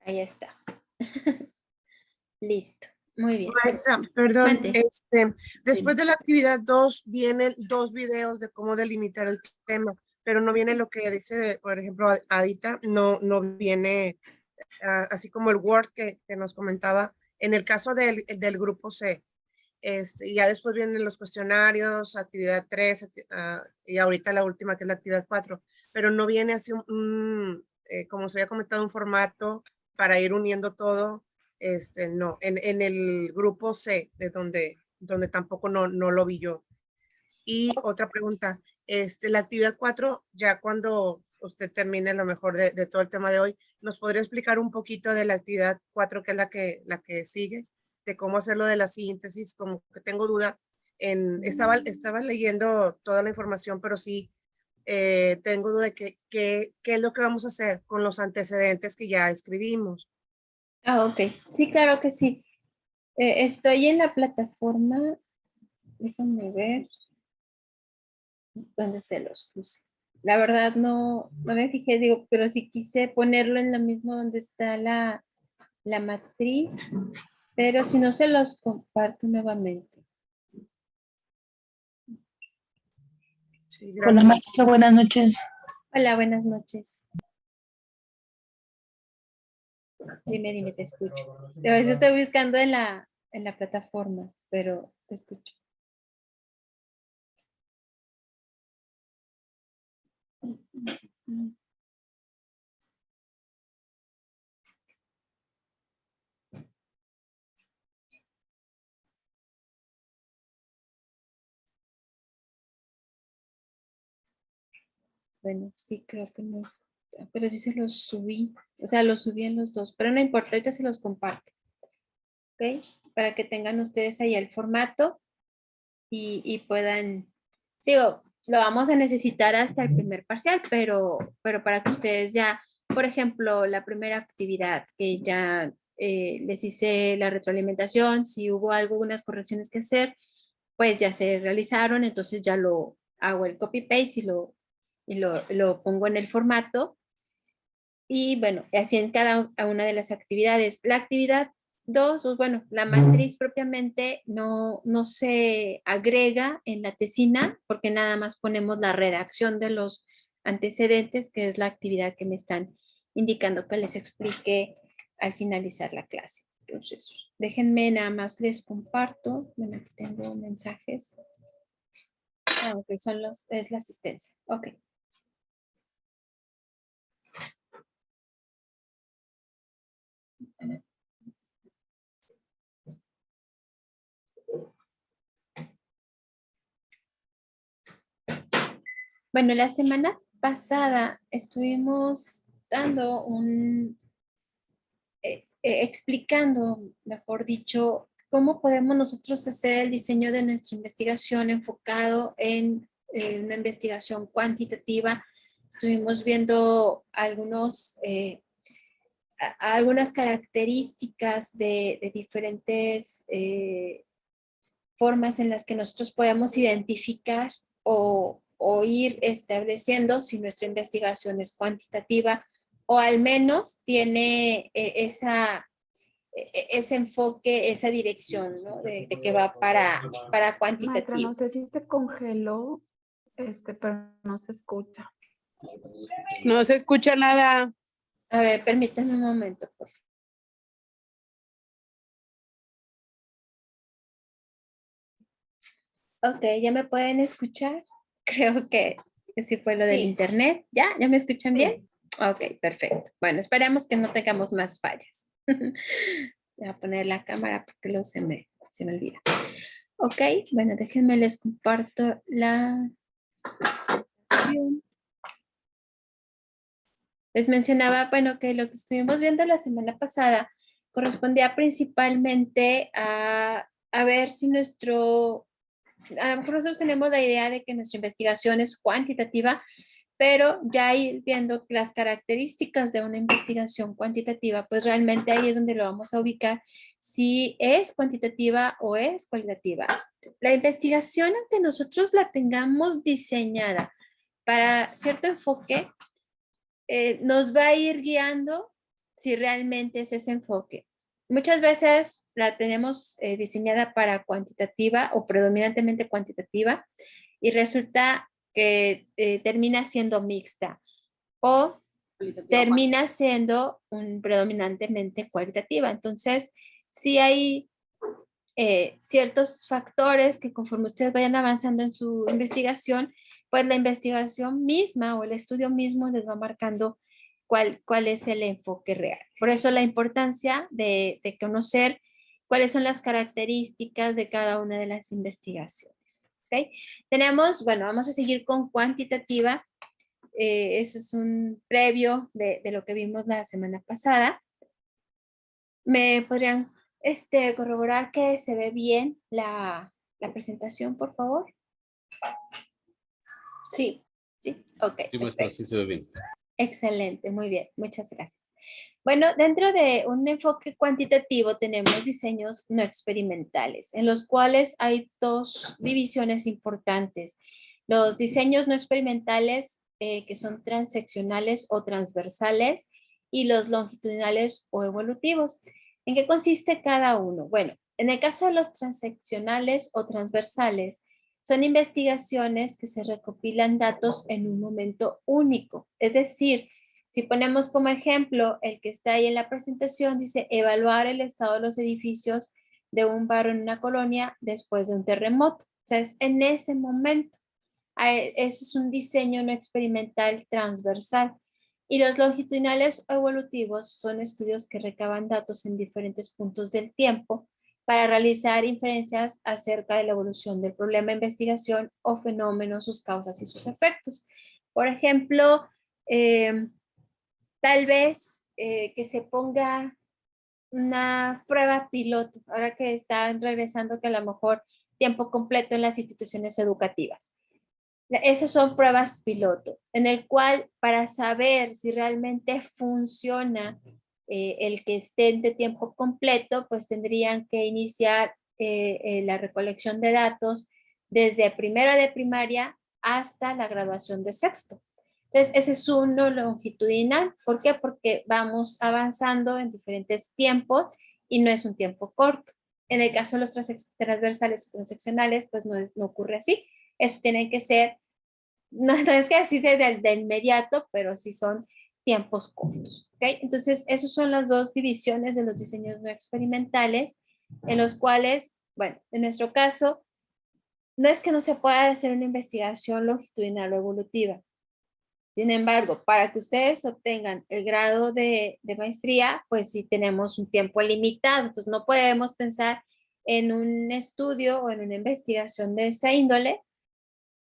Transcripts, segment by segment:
Ahí está. Listo. Muy bien. Maestra, perdón, Mande. después de la actividad 2 vienen 2 videos de cómo delimitar el tema, pero no viene lo que dice, por ejemplo, Adita, no viene así como el Word que nos comentaba. En el caso del grupo C, ya después vienen los cuestionarios, actividad 3, y ahorita la última que es la actividad 4, pero no viene así como se había comentado, un formato para ir uniendo todo. No, en el grupo C, de donde tampoco no lo vi yo. Y otra pregunta, la actividad 4, ya cuando usted termine a lo mejor de todo el tema de hoy, ¿nos podría explicar un poquito de la actividad 4, que es la que sigue, de cómo hacerlo de la síntesis? Como que tengo duda. Estaba leyendo toda la información, pero sí tengo duda de qué es lo que vamos a hacer con los antecedentes que ya escribimos. Ah, ok. Sí, claro que sí. Estoy en la plataforma. Déjame ver dónde se los puse. La verdad no me fijé, digo, pero sí quise ponerlo en lo mismo donde está la matriz, pero si no se los comparto nuevamente. Sí, Hola, gracias. maestra, buenas noches. Hola, buenas noches. Dime, te escucho. A veces estoy buscando en la plataforma, pero te escucho. Bueno, sí, creo que no es, pero sí se los subí, o sea, los subí en los dos, pero no importa, ahorita se los comparto, ¿ok? Para que tengan ustedes ahí el formato y puedan, digo, lo vamos a necesitar hasta el primer parcial, pero para que ustedes ya, por ejemplo, la primera actividad que ya les hice la retroalimentación, si hubo algunas correcciones que hacer, pues ya se realizaron, entonces ya lo hago el copy-paste y lo pongo en el formato. Y bueno, así en cada una de las actividades. La actividad 2, pues bueno, la matriz propiamente no se agrega en la tesina porque nada más ponemos la redacción de los antecedentes, que es la actividad que me están indicando que les explique al finalizar la clase. Entonces, déjenme nada más les comparto. Bueno, aquí tengo mensajes. Ah, ok, es la asistencia. Ok. Bueno, la semana pasada estuvimos dando explicando, mejor dicho, cómo podemos nosotros hacer el diseño de nuestra investigación enfocado en una investigación cuantitativa. Estuvimos viendo algunas características de diferentes formas en las que nosotros podemos identificar o ir estableciendo si nuestra investigación es cuantitativa o al menos tiene ese enfoque, esa dirección, ¿no? de que va para Maestra, cuantitativo. no sé si se congeló, pero no se escucha. No se escucha nada. A ver, permítanme un momento, por favor. Ok, ¿ya me pueden escuchar? Creo que sí fue lo del Sí. internet. ¿Ya? ¿Ya me escuchan Sí. bien? Ok, perfecto. Bueno, esperamos que no tengamos más fallas. Voy a poner la cámara porque luego se me olvida. Ok, bueno, déjenme les comparto la presentación. Les mencionaba, bueno, que lo que estuvimos viendo la semana pasada correspondía principalmente a ver si a lo mejor nosotros tenemos la idea de que nuestra investigación es cuantitativa, pero ya ir viendo las características de una investigación cuantitativa, pues realmente ahí es donde lo vamos a ubicar si es cuantitativa o es cualitativa. La investigación, aunque nosotros la tengamos diseñada para cierto enfoque, nos va a ir guiando si realmente es ese enfoque. Muchas veces la tenemos diseñada para cuantitativa o predominantemente cuantitativa y resulta que termina siendo mixta o termina siendo predominantemente cualitativa. Entonces, sí hay ciertos factores que conforme ustedes vayan avanzando en su investigación, pues la investigación misma o el estudio mismo les va marcando cuál es el enfoque real. Por eso la importancia de conocer cuáles son las características de cada una de las investigaciones. ¿Okay? Tenemos, bueno, vamos a seguir con cuantitativa. Ese es un previo de lo que vimos la semana pasada. ¿Me podrían corroborar que se ve bien la presentación, por favor? Sí. Sí, ok. Sí, maestra, sí se ve bien. Excelente, muy bien, muchas gracias. Bueno, dentro de un enfoque cuantitativo tenemos diseños no experimentales, en los cuales hay dos divisiones importantes. Los diseños no experimentales que son transeccionales o transversales y los longitudinales o evolutivos. ¿En qué consiste cada uno? Bueno, en el caso de los transeccionales o transversales, son investigaciones que se recopilan datos en un momento único. Es decir, si ponemos como ejemplo el que está ahí en la presentación, dice evaluar el estado de los edificios de un barrio en una colonia después de un terremoto. O sea, es en ese momento. Ese es un diseño no experimental transversal. Y los longitudinales o evolutivos son estudios que recaban datos en diferentes puntos del tiempo para realizar inferencias acerca de la evolución del problema de investigación o fenómeno, sus causas y sus efectos. Por ejemplo, tal vez que se ponga una prueba piloto, ahora que están regresando que a lo mejor tiempo completo en las instituciones educativas. Esas son pruebas piloto, en el cual para saber si realmente funciona el que estén de tiempo completo, pues tendrían que iniciar la recolección de datos desde primero de primaria hasta la graduación de sexto. Entonces, ese es uno longitudinal. ¿Por qué? Porque vamos avanzando en diferentes tiempos y no es un tiempo corto. En el caso de los transversales o transeccionales, pues no ocurre así. Eso tiene que ser, no es que así sea de inmediato, pero sí son tiempos cortos. ¿Okay? Entonces, esas son las dos divisiones de los diseños no experimentales, en los cuales, bueno, en nuestro caso, no es que no se pueda hacer una investigación longitudinal o evolutiva. Sin embargo, para que ustedes obtengan el grado de maestría, pues sí tenemos un tiempo limitado. Entonces, no podemos pensar en un estudio o en una investigación de esta índole,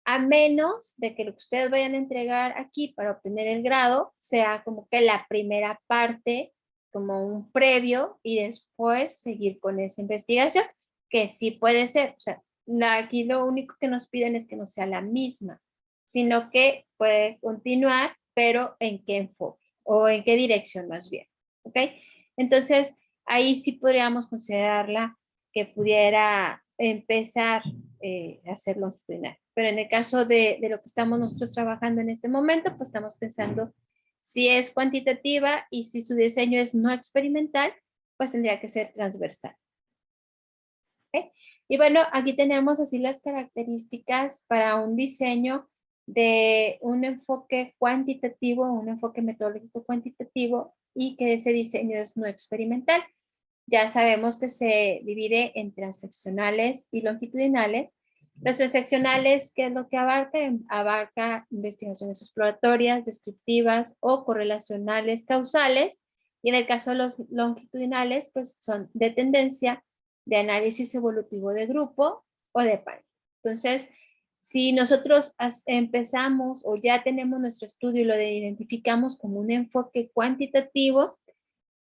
a menos de que lo que ustedes vayan a entregar aquí para obtener el grado sea como que la primera parte, como un previo, y después seguir con esa investigación, que sí puede ser. O sea, aquí lo único que nos piden es que no sea la misma, sino que puede continuar, pero en qué enfoque o en qué dirección más bien. ¿Ok? Entonces, ahí sí podríamos considerarla que pudiera empezar a hacer longitudinal. Pero en el caso de lo que estamos nosotros trabajando en este momento, pues estamos pensando si es cuantitativa y si su diseño es no experimental, pues tendría que ser transversal. ¿Okay? Y bueno, aquí tenemos así las características para un diseño de un enfoque cuantitativo, un enfoque metodológico cuantitativo y que ese diseño es no experimental. Ya sabemos que se divide en transeccionales y longitudinales. Los transeccionales, ¿qué es lo que abarca? Abarca investigaciones exploratorias, descriptivas o correlacionales causales. Y en el caso de los longitudinales, pues son de tendencia, de análisis evolutivo de grupo o de par. Entonces, si nosotros empezamos o ya tenemos nuestro estudio y lo identificamos como un enfoque cuantitativo,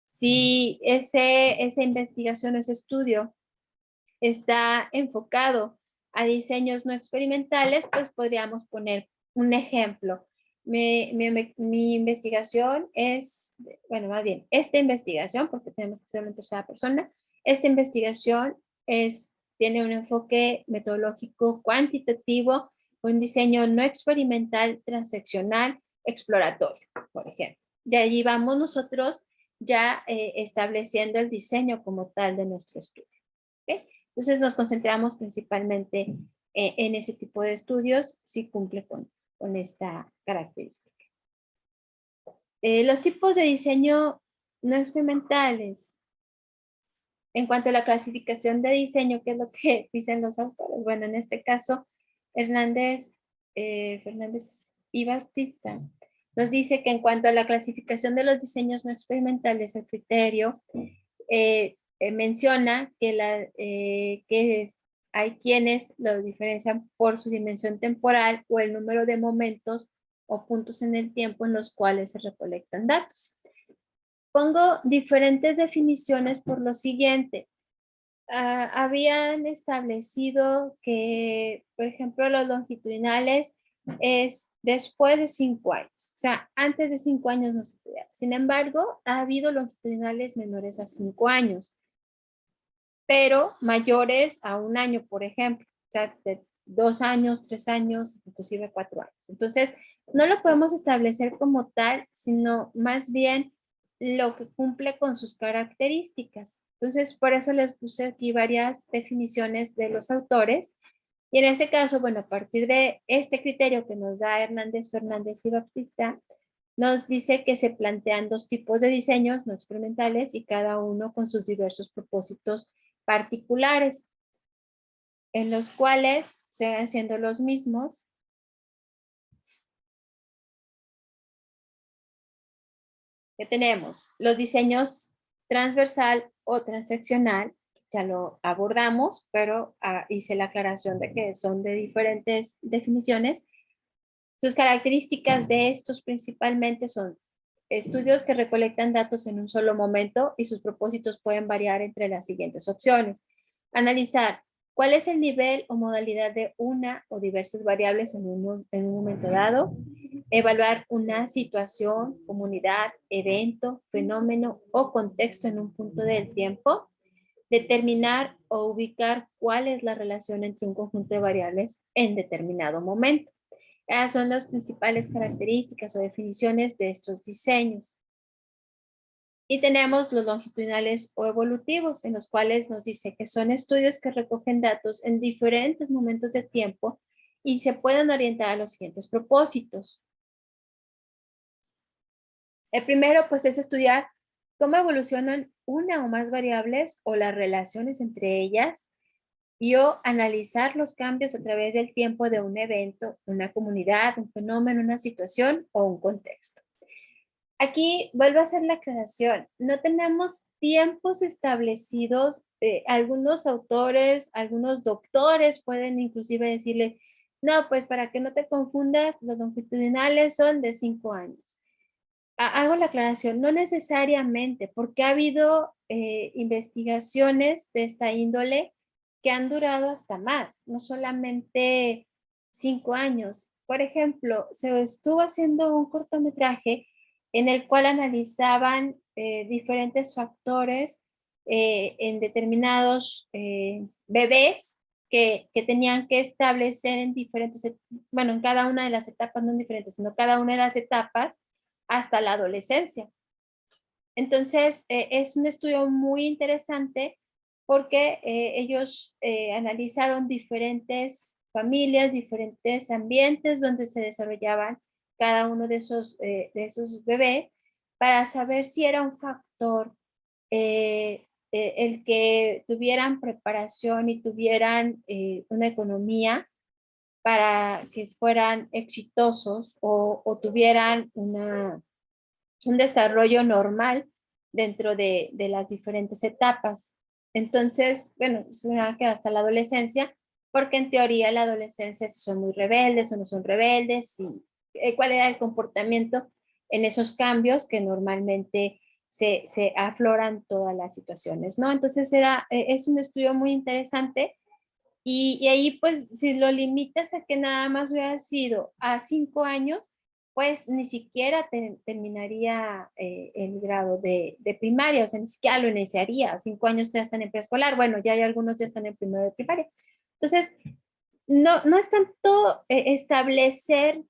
si esa investigación, ese estudio está enfocado a diseños no experimentales, pues podríamos poner un ejemplo. Mi investigación es, bueno, más bien, esta investigación, porque tenemos que hacerlo en tercera persona, esta investigación tiene un enfoque metodológico cuantitativo, un diseño no experimental transaccional exploratorio, por ejemplo. De allí vamos nosotros ya estableciendo el diseño como tal de nuestro estudio. ¿Okay? Entonces nos concentramos principalmente en ese tipo de estudios si cumple con esta característica. Los tipos de diseño no experimentales. En cuanto a la clasificación de diseño, ¿qué es lo que dicen los autores? Bueno, en este caso, Fernández y Bautista nos dice que en cuanto a la clasificación de los diseños no experimentales, el criterio menciona que hay quienes lo diferencian por su dimensión temporal o el número de momentos o puntos en el tiempo en los cuales se recolectan datos. Pongo diferentes definiciones por lo siguiente. Habían establecido que, por ejemplo, los longitudinales es después de 5 años. O sea, antes de 5 años no se estudia. Sin embargo, ha habido longitudinales menores a 5 años, pero mayores a 1 año, por ejemplo. O sea, de 2 años, 3 años, inclusive 4 años. Entonces, no lo podemos establecer como tal, sino más bien lo que cumple con sus características. Entonces, por eso les puse aquí varias definiciones de los autores. Y en este caso, bueno, a partir de este criterio que nos da Fernández y Bautista, nos dice que se plantean 2 tipos de diseños no experimentales y cada uno con sus diversos propósitos particulares, en los cuales siguen siendo los mismos. Que tenemos los diseños transversal o transeccional, ya lo abordamos, pero hice la aclaración de que son de diferentes definiciones. Sus características de estos principalmente son estudios que recolectan datos en un solo momento y sus propósitos pueden variar entre las siguientes opciones. Analizar cuál es el nivel o modalidad de una o diversas variables en un momento dado. Evaluar una situación, comunidad, evento, fenómeno o contexto en un punto del tiempo. Determinar o ubicar cuál es la relación entre un conjunto de variables en determinado momento. Esas son las principales características o definiciones de estos diseños. Y tenemos los longitudinales o evolutivos, en los cuales nos dice que son estudios que recogen datos en diferentes momentos de tiempo y se pueden orientar a los siguientes propósitos. El primero, pues, es estudiar cómo evolucionan una o más variables o las relaciones entre ellas y o analizar los cambios a través del tiempo de un evento, una comunidad, un fenómeno, una situación o un contexto. Aquí vuelvo a hacer la aclaración. No tenemos tiempos establecidos. Algunos autores, algunos doctores pueden inclusive decirle, no, pues para que no te confundas, los longitudinales son de 5 años. Hago la aclaración, no necesariamente, porque ha habido investigaciones de esta índole que han durado hasta más, no solamente 5 años. Por ejemplo, se estuvo haciendo un cortometraje en el cual analizaban diferentes factores en determinados bebés que tenían que establecer en diferentes, bueno, en cada una de las etapas, no en diferentes, sino cada una de las etapas hasta la adolescencia. Entonces, es un estudio muy interesante porque ellos analizaron diferentes familias, diferentes ambientes donde se desarrollaban cada uno de esos bebés para saber si era un factor el que tuvieran preparación y tuvieran una economía para que fueran exitosos o tuvieran un desarrollo normal dentro de las diferentes etapas. Entonces, bueno, suena que hasta la adolescencia, porque en teoría la adolescencia si son muy rebeldes o no son rebeldes, y cuál era el comportamiento en esos cambios que normalmente se afloran todas las situaciones, ¿no? Entonces es un estudio muy interesante y ahí pues si lo limitas a que nada más hubiera sido a 5 años, pues ni siquiera terminaría el grado de primaria, o sea, ni siquiera lo iniciaría. 5 años ya están en preescolar, bueno, ya hay algunos ya están en primero de primaria. Entonces, no es tanto establecer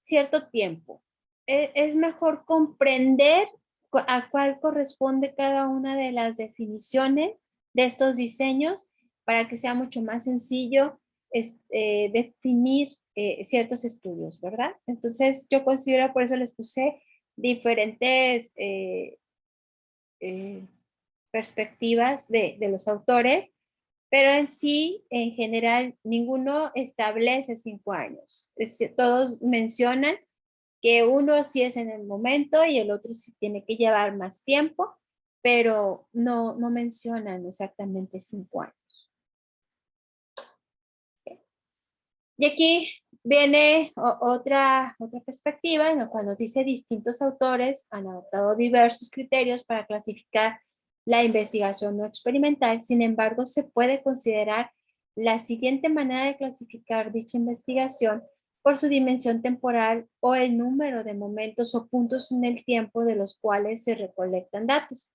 cierto tiempo, es mejor comprender a cuál corresponde cada una de las definiciones de estos diseños para que sea mucho más sencillo definir ciertos estudios, ¿verdad? Entonces yo considero, por eso les puse diferentes perspectivas de los autores, pero en sí, en general, ninguno establece 5 años. Todos mencionan que uno sí es en el momento y el otro sí tiene que llevar más tiempo, pero no mencionan exactamente 5 años. Y aquí viene otra perspectiva en la cual nos dice distintos autores han adoptado diversos criterios para clasificar la investigación no experimental. Sin embargo, se puede considerar la siguiente manera de clasificar dicha investigación por su dimensión temporal o el número de momentos o puntos en el tiempo de los cuales se recolectan datos.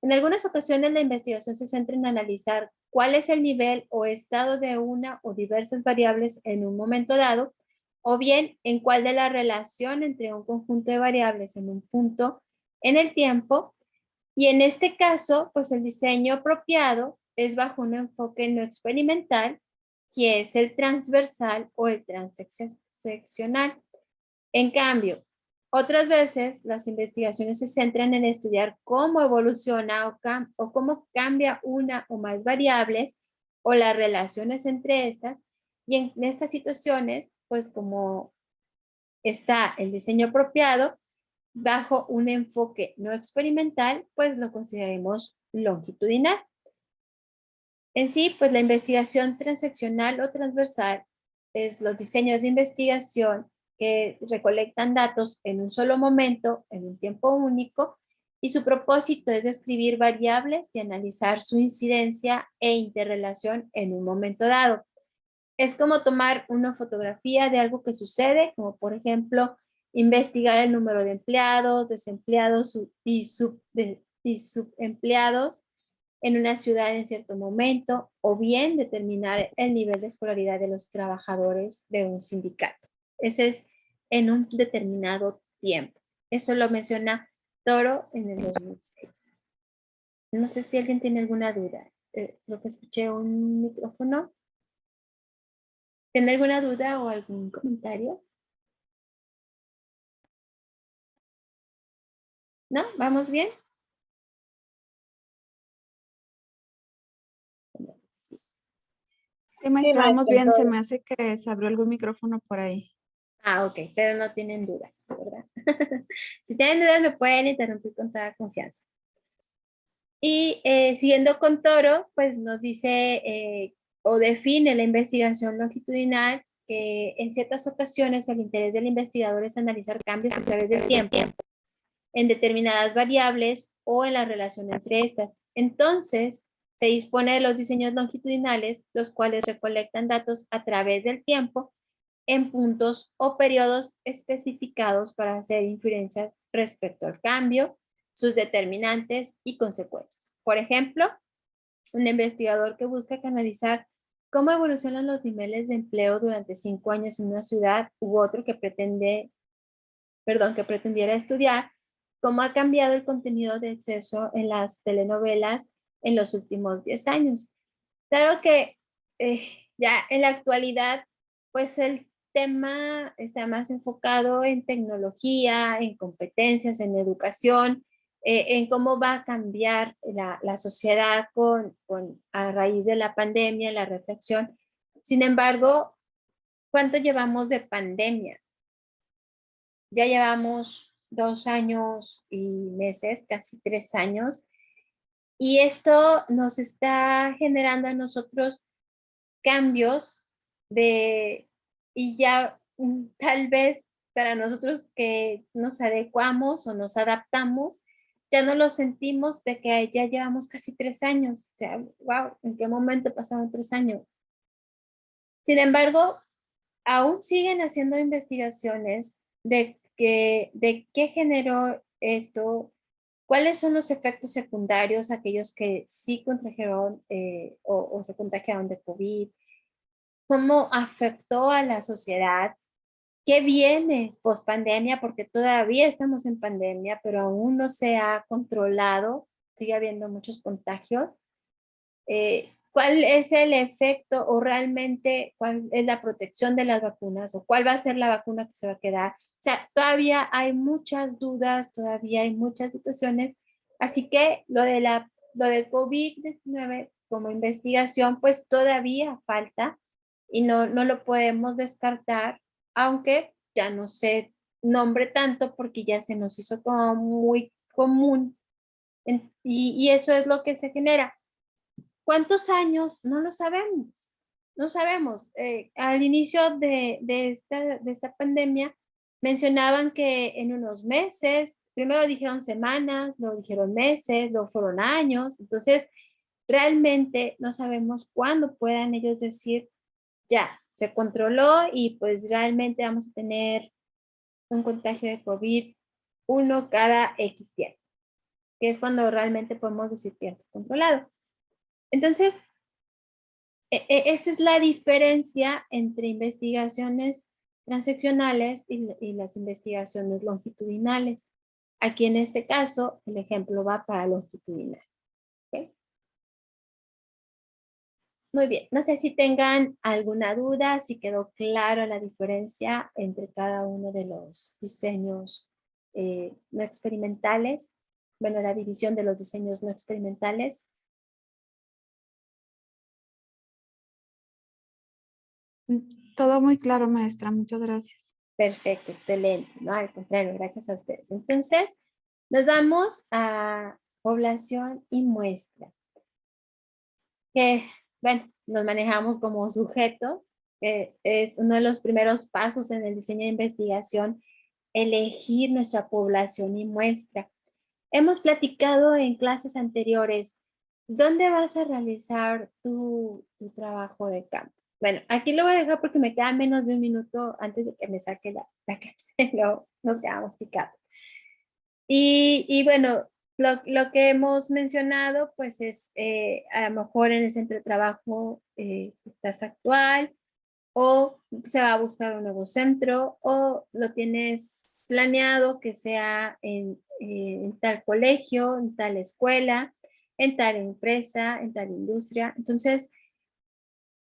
En algunas ocasiones la investigación se centra en analizar cuál es el nivel o estado de una o diversas variables en un momento dado, o bien en cuál de la relación entre un conjunto de variables en un punto en el tiempo. Y en este caso, pues el diseño apropiado es bajo un enfoque no experimental, que es el transversal o el transeccional. En cambio, otras veces las investigaciones se centran en estudiar cómo evoluciona o cómo cambia una o más variables o las relaciones entre estas. Y en estas situaciones, pues como está el diseño apropiado, bajo un enfoque no experimental, pues lo consideremos longitudinal. En sí, pues la investigación transeccional o transversal es los diseños de investigación que recolectan datos en un solo momento, en un tiempo único, y su propósito es describir variables y analizar su incidencia e interrelación en un momento dado. Es como tomar una fotografía de algo que sucede, como por ejemplo, investigar el número de empleados, desempleados y subempleados en una ciudad en cierto momento, o bien determinar el nivel de escolaridad de los trabajadores de un sindicato. Ese es en un determinado tiempo. Eso lo menciona Toro en el 2006. No sé si alguien tiene alguna duda. Creo que escuché un micrófono. ¿Tiene alguna duda o algún comentario? ¿No? ¿Vamos bien? Sí, maestra, maestra, vamos bien. Se todo. me hace que se abrió algún micrófono por ahí. Ah, ok, pero no tienen dudas, ¿verdad? Si tienen dudas me pueden interrumpir con toda confianza. Y siguiendo con Toro, pues nos dice o define la investigación longitudinal que en ciertas ocasiones el interés del investigador es analizar cambios a través del tiempo en determinadas variables o en la relación entre estas. Entonces, se dispone de los diseños longitudinales, los cuales recolectan datos a través del tiempo en puntos o periodos especificados para hacer inferencias respecto al cambio, sus determinantes y consecuencias. Por ejemplo, un investigador que busca canalizar cómo evolucionan los niveles de empleo durante 5 años en una ciudad u otro que pretendiera estudiar cómo ha cambiado el contenido de exceso en las telenovelas en los últimos 10 años. Claro que ya en la actualidad, pues el tema está más enfocado en tecnología, en competencias, en educación, en cómo va a cambiar la sociedad a raíz de la pandemia, la reflexión. Sin embargo, ¿cuánto llevamos de pandemia? Ya llevamos 2 años y meses, casi 3 años, y esto nos está generando a nosotros cambios y ya tal vez para nosotros que nos adecuamos o nos adaptamos, ya no lo sentimos de que ya llevamos casi 3 años. O sea, wow, ¿en qué momento pasaron 3 años? Sin embargo, aún siguen haciendo investigaciones de qué generó esto, cuáles son los efectos secundarios, aquellos que sí contrajeron o se contagiaron de COVID, cómo afectó a la sociedad ¿Qué viene post pandemia? Porque todavía estamos en pandemia, pero aún no se ha controlado, sigue habiendo muchos contagios. ¿Cuál es el efecto o realmente cuál es la protección de las vacunas o cuál va a ser la vacuna que se va a quedar? O sea, todavía hay muchas dudas, todavía hay muchas situaciones, así que lo de COVID-19 como investigación, pues todavía falta y no lo podemos descartar, aunque ya no se nombre tanto porque ya se nos hizo como muy común y eso es lo que se genera. ¿Cuántos años? No lo sabemos. No sabemos. Al inicio de esta pandemia mencionaban que en unos meses, primero dijeron semanas, luego dijeron meses, luego fueron años. Entonces, realmente no sabemos cuándo puedan ellos decir, ya, se controló y pues realmente vamos a tener un contagio de COVID uno cada X tiempo, que es cuando realmente podemos decir que ya está controlado. Entonces, esa es la diferencia entre investigaciones transeccionales y las investigaciones longitudinales. Aquí en este caso, el ejemplo va para longitudinal. ¿Okay? Muy bien, no sé si tengan alguna duda, si quedó clara la diferencia entre cada uno de los diseños no experimentales. Bueno, la división de los diseños no experimentales. Todo muy claro, maestra. Muchas gracias. Perfecto, excelente. No, al contrario, gracias a ustedes. Entonces, nos vamos a población y muestra. Que, bueno, nos manejamos como sujetos. Es uno de los primeros pasos en el diseño de investigación, elegir nuestra población y muestra. Hemos platicado en clases anteriores, ¿dónde vas a realizar tu trabajo de campo? Bueno, aquí lo voy a dejar porque me queda menos de un minuto antes de que me saque la clase, no, nos quedamos picados. Y bueno, lo que hemos mencionado, pues es a lo mejor en el centro de trabajo estás actual o se va a buscar un nuevo centro o lo tienes planeado que sea en tal colegio, en tal escuela, en tal empresa, en tal industria. Entonces,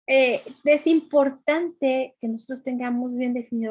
es importante que nosotros tengamos bien definido